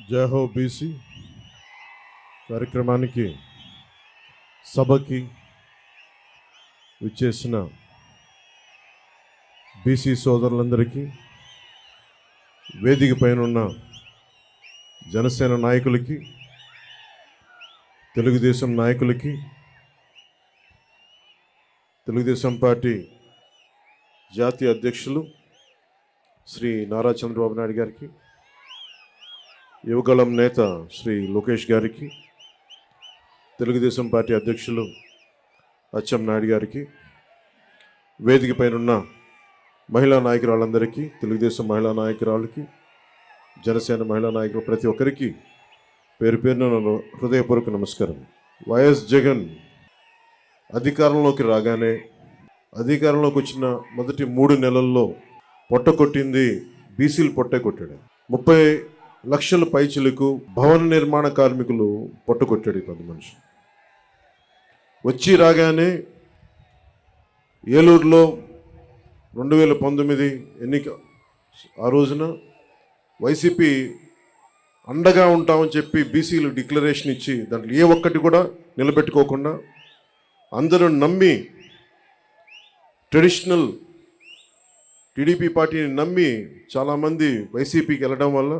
జై హో బీసీ కార్యక్రమానికి సభకి విచ్చేసిన బీసీ సోదరులందరికీ, వేదిక పైన ఉన్న జనసేన నాయకులకి, తెలుగుదేశం నాయకులకి, తెలుగుదేశం పార్టీ జాతీయ అధ్యక్షులు శ్రీ నారా చంద్రబాబు నాయుడు గారికి, యువగళం నేత శ్రీ లోకేష్ గారికి, తెలుగుదేశం పార్టీ అధ్యక్షులు అచ్చెం నాయుడు గారికి, వేదిక పైన మహిళా నాయకురాళ్ళందరికీ, తెలుగుదేశం మహిళా నాయకురాళ్ళకి, జనసేన మహిళా నాయకులు ప్రతి ఒక్కరికి పేరు పేరున హృదయపూర్వక నమస్కారం. వైఎస్ జగన్ అధికారంలోకి రాగానే, అధికారంలోకి వచ్చిన మొదటి 3 నెలల్లో పొట్ట కొట్టింది బీసీలు పొట్టే కొట్టాడు. 30 లక్షల పైచిలకు భవన నిర్మాణ కార్మికులు పొట్టకొట్టాడు ఈ 10 మనిషి. వచ్చి రాగానే ఏలూరులో 2019 ఎన్నిక ఆ రోజున వైసీపీ అండగా ఉంటామని చెప్పి బీసీలు డిక్లరేషన్ ఇచ్చి దాంట్లో ఏ ఒక్కటి కూడా నిలబెట్టుకోకుండా అందరూ నమ్మి, ట్రెడిషనల్ టీడీపీ పార్టీని నమ్మి చాలామంది వైసీపీకి వెళ్ళడం వల్ల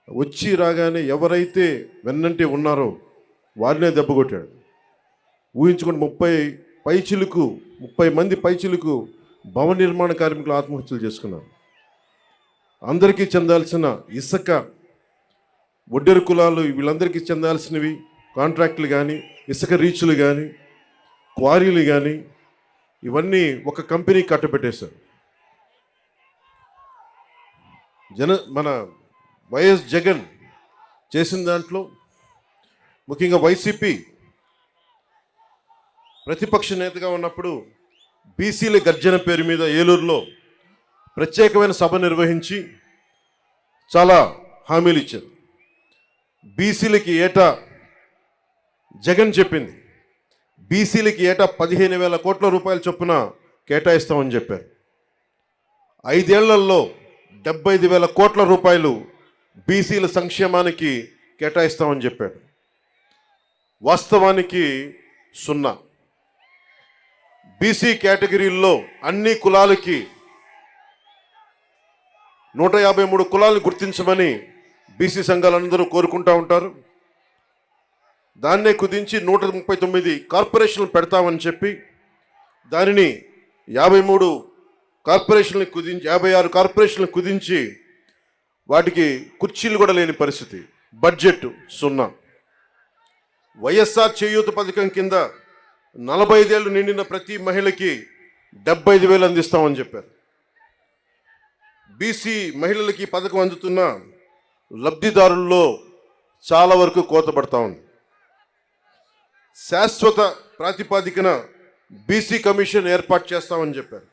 వచ్చి రాగానే ఎవరైతే వెన్నంటే ఉన్నారో వారినే దెబ్బ కొట్టాడు. ఊహించుకొని 30 మంది పైచిలకు భవన నిర్మాణ కార్మికులు ఆత్మహత్యలు చేసుకున్నారు. అందరికీ చెందాల్సిన ఇసుక, ఒడ్డెరు కులాలు వీళ్ళందరికీ చెందాల్సినవి కాంట్రాక్టులు కానీ, ఇసుక రీచ్లు కానీ, క్వారీలు కానీ ఇవన్నీ ఒక కంపెనీ కట్టబెట్టేశారు. మన వైఎస్ జగన్ చేసిన దాంట్లో ముఖ్యంగా వైసీపీ ప్రతిపక్ష నేతగా ఉన్నప్పుడు బీసీల గర్జన పేరు మీద ఏలూరులో ప్రత్యేకమైన సభ నిర్వహించి చాలా హామీలు ఇచ్చారు. బీసీలకి ఏటా జగన్ చెప్పింది, బీసీలకి ఏటా 15,000 కోట్ల రూపాయల చొప్పున కేటాయిస్తామని చెప్పారు. 5 ఏళ్లలో 75,000 కోట్ల రూపాయలు బీసీల సంక్షేమానికి కేటాయిస్తామని చెప్పాడు. వాస్తవానికి 0. బీసీ కేటగిరీల్లో అన్ని కులాలకి 153 కులాలను గుర్తించమని బీసీ సంఘాలందరూ కోరుకుంటూ ఉంటారు. దాన్నే కుదించి 139 కార్పొరేషన్లు పెడతామని చెప్పి దానిని 53 కార్పొరేషన్లు కుదించి 56 కార్పొరేషన్లు కుదించి వాటికి కుర్చీలు కూడా లేని పరిస్థితి. బడ్జెట్ 0. వైఎస్ఆర్ చేయూత పథకం కింద 45 ఏళ్ళు నిండిన ప్రతి మహిళకి 75,000 అందిస్తామని చెప్పారు. బీసీ మహిళలకి పథకం అందుతున్న లబ్ధిదారుల్లో చాలా వరకు కోత పడతా ఉంది. శాశ్వత ప్రాతిపాదికన బీసీ కమిషన్ ఏర్పాటు చేస్తామని చెప్పారు.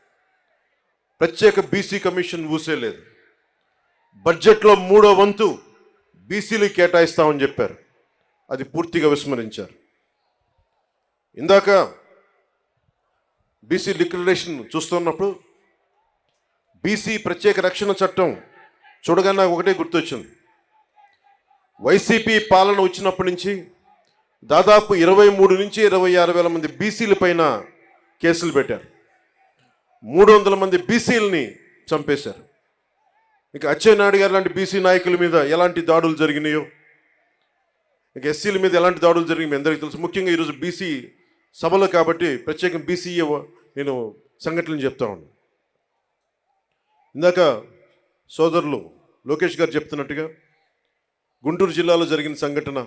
ప్రత్యేక బీసీ కమిషన్ ఊసేలేదు. బడ్జెట్లో 3వ వంతు బీసీలకు కేటాయిస్తామని చెప్పారు. అది పూర్తిగా విస్మరించారు. ఇందాక బీసీ డిక్లరేషన్ చూస్తున్నప్పుడు బీసీ ప్రత్యేక రక్షణ చట్టం చూడగానే నాకు ఒకటే గుర్తొచ్చింది. వైసీపీ పాలన వచ్చినప్పటి నుంచి దాదాపు 23 నుంచి 26 వేల మంది బీసీల పైన కేసులు పెట్టారు. 300 మంది బీసీలని చంపేశారు. ఇక అచ్చెన్నాయుడు గారు లాంటి బీసీ నాయకుల మీద ఎలాంటి దాడులు జరిగినాయో, ఇక ఎస్సీల మీద ఎలాంటి దాడులు జరిగినాయి మీ అందరికీ తెలుసు. ముఖ్యంగా ఈరోజు బీసీ సభలో కాబట్టి ప్రత్యేకంగా బీసీ నేను సంఘటనలు చెప్తా ఉన్నాను. ఇందాక సోదరులు లోకేష్ గారు చెప్తున్నట్టుగా గుంటూరు జిల్లాలో జరిగిన సంఘటన,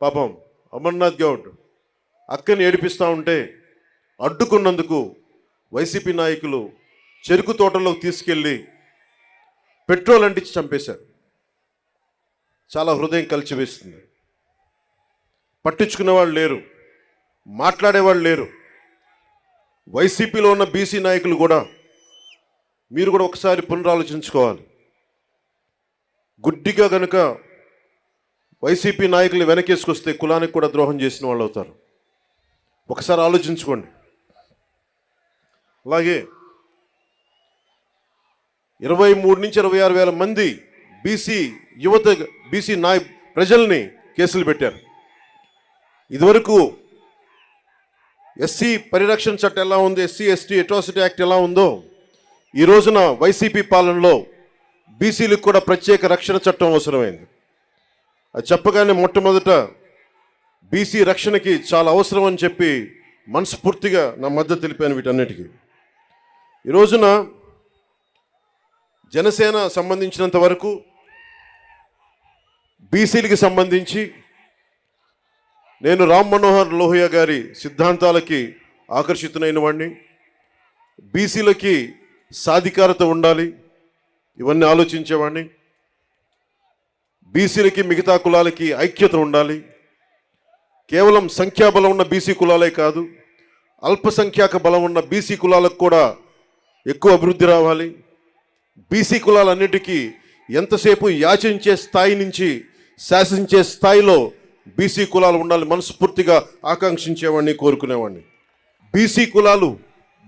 పాపం అమర్నాథ్ గౌడ్ అక్కని ఏడిపిస్తూ ఉంటే అడ్డుకున్నందుకు వైసీపీ నాయకులు చెరుకు తోటలోకి తీసుకెళ్ళి పెట్రోల్ అంటించి చంపేశారు. చాలా హృదయం కలిచివేస్తుంది. పట్టించుకునే వాళ్ళు లేరు, మాట్లాడేవాళ్ళు లేరు. వైసీపీలో ఉన్న బీసీ నాయకులు కూడా మీరు కూడా ఒకసారి పునరాలోచించుకోవాలి. గుడ్డిగా కనుక వైసీపీ నాయకులు వెనకేసుకొస్తే కులానికి కూడా ద్రోహం చేసిన వాళ్ళు అవుతారు. ఒకసారి ఆలోచించుకోండి. అలాగే 23 నుంచి 26 వేల మంది బీసీ యువత, బీసీ ప్రజల్ని కేసులు పెట్టారు. ఇదివరకు ఎస్సీ పరిరక్షణ చట్టం ఎలా ఉంది, ఎస్సీ ఎస్టీ అట్రాసిటీ యాక్ట్ ఎలా ఉందో, ఈ రోజున వైసీపీ పాలనలో బీసీలకు కూడా ప్రత్యేక రక్షణ చట్టం అవసరమైంది. అది చెప్పగానే మొట్టమొదట బీసీ రక్షణకి చాలా అవసరం అని చెప్పి మనస్ఫూర్తిగా నా మద్దతు తెలిపాను వీటన్నిటికీ. ఈ రోజున జనసేన సంబంధించినంత వరకు బీసీలకి సంబంధించి నేను రామ్ మనోహర్ లోహియా గారి సిద్ధాంతాలకి ఆకర్షితునైన వాడిని. బీసీలకి సాధికారత ఉండాలి, ఇవన్నీ ఆలోచించేవాడిని. బీసీలకి మిగతా కులాలకి ఐక్యత ఉండాలి. కేవలం సంఖ్యాబలం ఉన్న బీసీ కులాలే కాదు, అల్పసంఖ్యాక బలం ఉన్న బీసీ కులాలకు కూడా ఎక్కువ అభివృద్ధి రావాలి. బీసీ కులాలన్నిటికీ ఎంతసేపు యాచించే స్థాయి నుంచి శాసించే స్థాయిలో బీసీ కులాలు ఉండాలి మనస్ఫూర్తిగా ఆకాంక్షించేవాడిని, కోరుకునేవాడిని. బీసీ కులాలు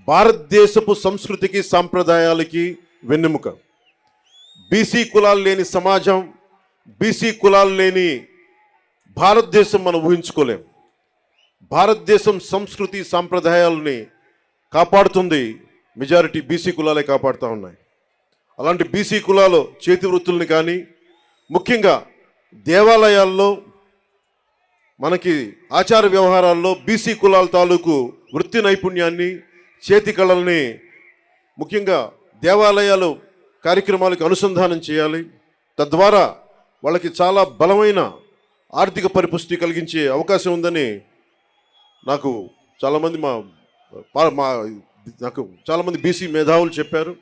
భారతదేశపు సంస్కృతికి సాంప్రదాయాలకి వెన్నెముక. బీసీ కులాలు లేని సమాజం, బీసీ కులాలు లేని భారతదేశం మనం ఊహించుకోలేం. భారతదేశం సంస్కృతి సాంప్రదాయాలని కాపాడుతుంది మెజారిటీ బీసీ కులాలే కాపాడుతూ ఉన్నాయి. అలాంటి బీసీ కులాలు చేతి వృత్తుల్ని కానీ, ముఖ్యంగా దేవాలయాల్లో మనకి ఆచార వ్యవహారాల్లో బీసీ కులాల తాలూకు వృత్తి నైపుణ్యాన్ని, చేతి కళల్ని ముఖ్యంగా దేవాలయాలు కార్యక్రమాలకు అనుసంధానం చేయాలి. తద్వారా వాళ్ళకి చాలా బలమైన ఆర్థిక పరిపుష్టి కలిగించే అవకాశం ఉందని నాకు చాలామంది చాలామంది బీసీ మేధావులు చెప్పారు.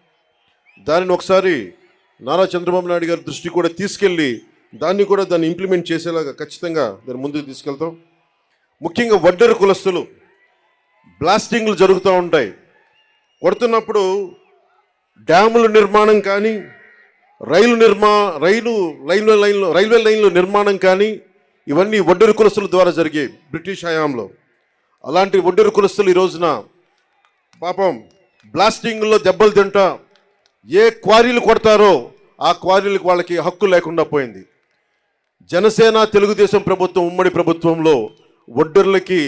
దానిని ఒకసారి నారా చంద్రబాబు నాయుడు గారి దృష్టి కూడా తీసుకెళ్ళి దాన్ని ఇంప్లిమెంట్ చేసేలాగా ఖచ్చితంగా దాన్ని ముందుకు తీసుకెళ్తాం. ముఖ్యంగా వడ్డెర కులస్తులు బ్లాస్టింగ్లు జరుగుతూ ఉంటాయి. కొడుతున్నప్పుడు డ్యాముల నిర్మాణం కానీ, రైల్వే లైన్ల నిర్మాణం కానీ ఇవన్నీ వడ్డెర కులస్తుల ద్వారా జరిగాయి బ్రిటిష్ హయాంలో. అలాంటి వడ్డెర కులస్తులు ఈ రోజున పాపం బ్లాస్టింగ్లో దెబ్బలు తింటా ఏ క్వారీలు కొడతారో ఆ క్వారీలకు వాళ్ళకి హక్కు లేకుండా పోయింది. జనసేన తెలుగుదేశం ప్రభుత్వం ఉమ్మడి ప్రభుత్వంలో వడ్డెర్లకి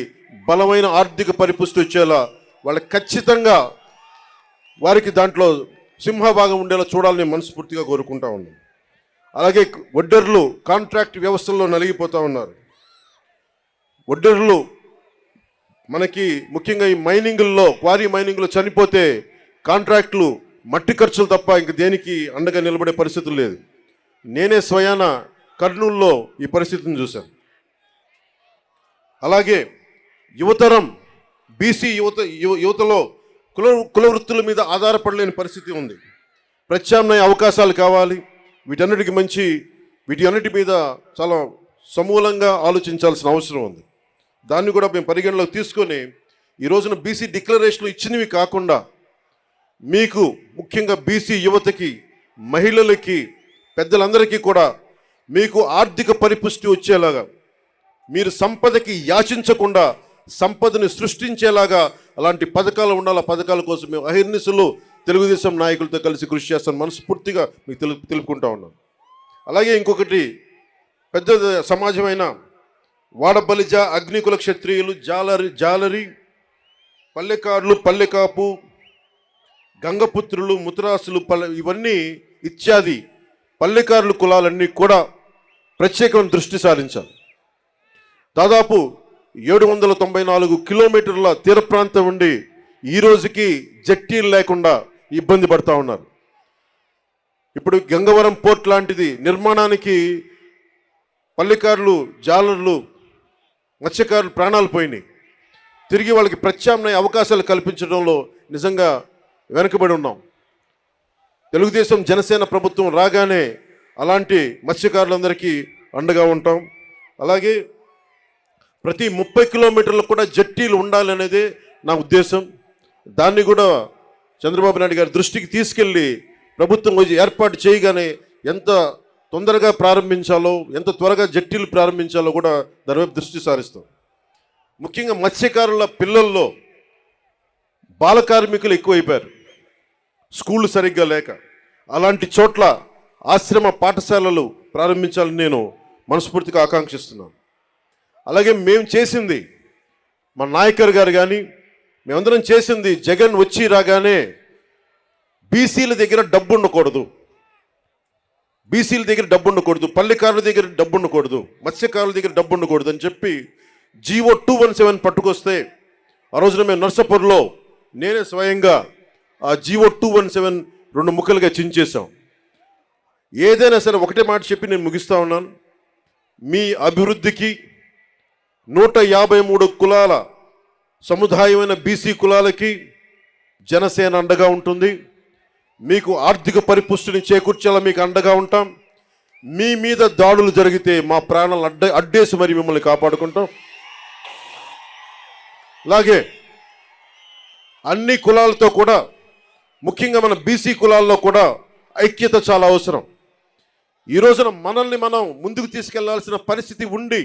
బలమైన ఆర్థిక పరిపుష్టి వచ్చేలా వాళ్ళకి ఖచ్చితంగా వారికి దాంట్లో సింహభాగం ఉండేలా చూడాలని మనస్ఫూర్తిగా కోరుకుంటా ఉన్నాం. అలాగే వడ్డెర్లు కాంట్రాక్ట్ వ్యవస్థల్లో నలిగిపోతూ ఉన్నారు. వడ్డెర్లు మనకి ముఖ్యంగా ఈ క్వారీ మైనింగ్లో చనిపోతే కాంట్రాక్టులు మట్టి ఖర్చులు తప్ప ఇంక దేనికి అండగా నిలబడే పరిస్థితులు లేదు. నేనే స్వయాన కర్నూలులో ఈ పరిస్థితిని చూశాను. అలాగే యువతరం బీసీ యువతలో కుల వృత్తుల మీద ఆధారపడలేని పరిస్థితి ఉంది. ప్రత్యామ్నాయ అవకాశాలు కావాలి. వీటి అన్నిటి మీద చాలా సమూలంగా ఆలోచించాల్సిన అవసరం ఉంది. దాన్ని కూడా మేము పరిగణలోకి తీసుకొని ఈ రోజున బీసీ డిక్లరేషన్లు ఇచ్చినవి కాకుండా మీకు ముఖ్యంగా బీసీ యువతకి, మహిళలకి, పెద్దలందరికీ కూడా మీకు ఆర్థిక పరిపుష్టి వచ్చేలాగా, మీరు సంపదకి యాచించకుండా సంపదని సృష్టించేలాగా అలాంటి పథకాలు ఉండాలి. ఆ పథకాల కోసం మేము అహిర్నిశలు తెలుగుదేశం నాయకులతో కలిసి కృషి చేస్తాను మనస్ఫూర్తిగా మీకు తెలుపుకుంటా ఉన్నాను. అలాగే ఇంకొకటి పెద్ద సమాజమైన వాడబలిజ, అగ్నికుల క్షత్రియులు, జాలరి, పల్లెకారులు, పల్లెకాపు, గంగపుత్రులు, ముతరాసులు, ఇవన్నీ ఇత్యాది పల్లెకారుల కులాలన్నీ కూడా ప్రత్యేకమైన దృష్టి సారించాలి. దాదాపు 794 కిలోమీటర్ల తీర ప్రాంతం ఉండి ఈ రోజుకి జట్టీలు లేకుండా ఇబ్బంది పడుతూ ఉన్నారు. ఇప్పుడు గంగవరం పోర్ట్ లాంటిది నిర్మాణానికి పల్లెకారులు, జాలర్లు, మత్స్యకారులు ప్రాణాలు పోయినాయి. తిరిగి వాళ్ళకి ప్రత్యామ్నాయ అవకాశాలు కల్పించడంలో నిజంగా వెనుకబడి ఉన్నాం. తెలుగుదేశం జనసేన ప్రభుత్వం రాగానే అలాంటి మత్స్యకారులందరికీ అండగా ఉంటాం. అలాగే ప్రతి 30 కిలోమీటర్లకు కూడా జట్టీలు ఉండాలనేదే నా ఉద్దేశం. దాన్ని కూడా చంద్రబాబు నాయుడు గారి దృష్టికి తీసుకెళ్ళి ప్రభుత్వం ఏర్పాటు చేయగానే ఎంత తొందరగా ప్రారంభించాలో, ఎంత త్వరగా జట్టీలు ప్రారంభించాలో కూడా దాని వైపు దృష్టి సారిస్తాం. ముఖ్యంగా మత్స్యకారుల పిల్లల్లో బాల కార్మికులు ఎక్కువైపోయారు, స్కూళ్ళు సరిగ్గా లేక. అలాంటి చోట్ల ఆశ్రమ పాఠశాలలు ప్రారంభించాలని నేను మనస్ఫూర్తిగా ఆకాంక్షిస్తున్నాను. అలాగే మేము చేసింది, మా నాయకర్ గారు కానీ మేమందరం చేసింది, జగన్ వచ్చి రాగానే బీసీల దగ్గర డబ్బు ఉండకూడదు, బీసీల దగ్గర డబ్బు ఉండకూడదు, పల్లెకారుల దగ్గర డబ్బు ఉండకూడదు, మత్స్యకారుల దగ్గర డబ్బు ఉండకూడదు అని చెప్పి జీవో 217 పట్టుకొస్తే ఆ రోజున మేము నర్సాపూర్లో నేనే స్వయంగా ఆ జీవో 217 2 ముక్కలుగా చించేశాం. ఏదైనా సరే ఒకటే మాట చెప్పి నేను ముగిస్తా ఉన్నాను. మీ అభివృద్ధికి 153 కులాల సముదాయమైన బీసీ కులాలకి జనసేన అండగా ఉంటుంది. మీకు ఆర్థిక పరిపుష్టిని చేకూర్చేలా మీకు అండగా ఉంటాం. మీ మీద దాడులు జరిగితే మా ప్రాణాలు అడ్డేసి మరి మిమ్మల్ని కాపాడుకుంటాం. అలాగే అన్ని కులాలతో కూడా, ముఖ్యంగా మన బీసీ కులాల్లో కూడా ఐక్యత చాలా అవసరం. ఈ రోజున మనల్ని మనం ముందుకు తీసుకెళ్లాల్సిన పరిస్థితి ఉండి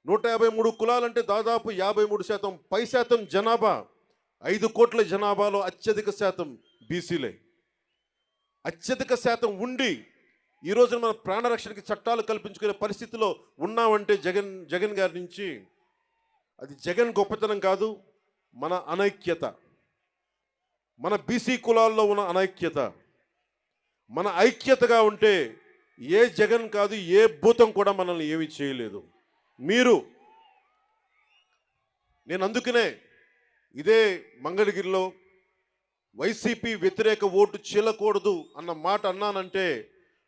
153 కులాలంటే దాదాపు 53% పై శాతం జనాభా, 5 కోట్ల జనాభాలో అత్యధిక శాతం బీసీలే. అత్యధిక శాతం ఉండి ఈ రోజున మన ప్రాణరక్షణకి చట్టాలు కల్పించుకునే పరిస్థితిలో ఉన్నామంటే జగన్ గారి నుంచి, అది జగన్ గొప్పతనం కాదు, మన అనైక్యత, మన బీసీ కులాల్లో ఉన్న అనైక్యత. మన ఐక్యతగా ఉంటే ఏ జగన్ కాదు, ఏ భూతం కూడా మనల్ని ఏమీ చేయలేదు. నేను అందుకనే ఇదే మంగళగిరిలో వైసీపీ వ్యతిరేక ఓటు చీలకూడదు అన్న మాట అన్నానంటే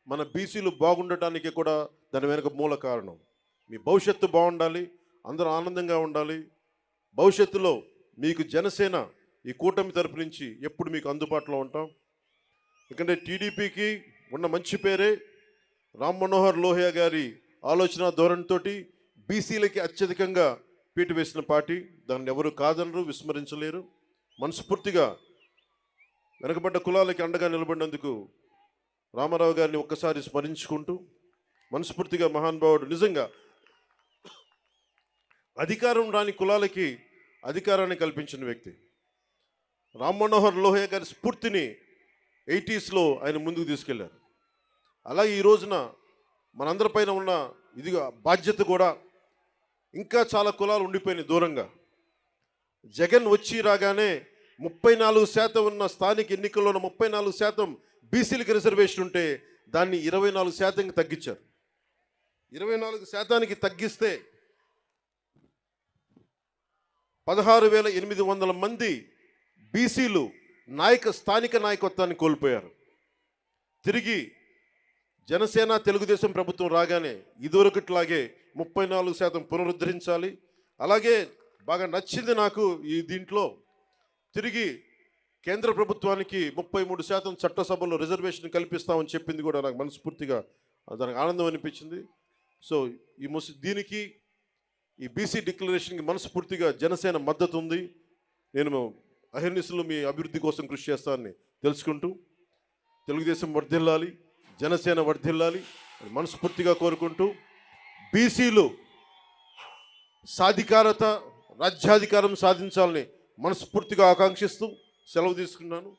మన బీసీలు బాగుండటానికి కూడా దాని వెనుక మూల కారణం. మీ భవిష్యత్తు బాగుండాలి, అందరూ ఆనందంగా ఉండాలి. భవిష్యత్తులో మీకు జనసేన ఈ కూటమి తరపు నుంచి ఎప్పుడు మీకు అందుబాటులో ఉంటాం. ఎందుకంటే టీడీపీకి ఉన్న మంచి పేరే రామ్ మనోహర్ లోహియా గారి ఆలోచన ధోరణితోటి బీసీలకి అత్యధికంగా పీటు వేసిన పార్టీ. దాన్ని ఎవరు కాదనరు, విస్మరించలేరు. మనస్ఫూర్తిగా వెనకబడ్డ కులాలకి అండగా నిలబడినందుకు రామారావు గారిని ఒక్కసారి స్మరించుకుంటూ, మనస్ఫూర్తిగా మహానుభావుడు, నిజంగా అధికారం రాని కులాలకి అధికారాన్ని కల్పించిన వ్యక్తి. రామ్ మనోహర్ లోహియా గారి స్ఫూర్తిని 80sలో ఆయన ముందుకు తీసుకెళ్లారు. అలాగే ఈ రోజున మనందరిపైన ఉన్న ఇదిగా బాధ్యత కూడా, ఇంకా చాలా కులాలు ఉండిపోయినాయి దూరంగా. జగన్ వచ్చి రాగానే 34% ఉన్న స్థానిక ఎన్నికల్లో 34% బీసీలకు రిజర్వేషన్ ఉంటే దాన్ని 24%కి తగ్గించారు. 24%కి తగ్గిస్తే 16,800 మంది బీసీలు స్థానిక నాయకత్వాన్ని కోల్పోయారు. తిరిగి జనసేన తెలుగుదేశం ప్రభుత్వం రాగానే ఇదివరకట్లాగే 34% పునరుద్ధరించాలి. అలాగే బాగా నచ్చింది నాకు ఈ దీంట్లో, తిరిగి కేంద్ర ప్రభుత్వానికి 33% చట్టసభలో రిజర్వేషన్ కల్పిస్తామని చెప్పింది కూడా నాకు మనస్ఫూర్తిగా దానికి ఆనందం అనిపించింది. సో దీనికి ఈ బీసీ డిక్లరేషన్కి మనస్ఫూర్తిగా జనసేన మద్దతు ఉంది. నేను అహిర్నిశలు మీ అభివృద్ధి కోసం కృషి చేస్తానని తెలుసుకుంటూ, తెలుగుదేశం వర్ధిల్లాలి, జనసేన వర్ధిల్లాలి మనస్ఫూర్తిగా కోరుకుంటూ, బీసీలు సాధికారత, రాజ్యాధికారం సాధించాలని మనస్ఫూర్తిగా ఆకాంక్షిస్తూ సెలవు తీసుకున్నాను.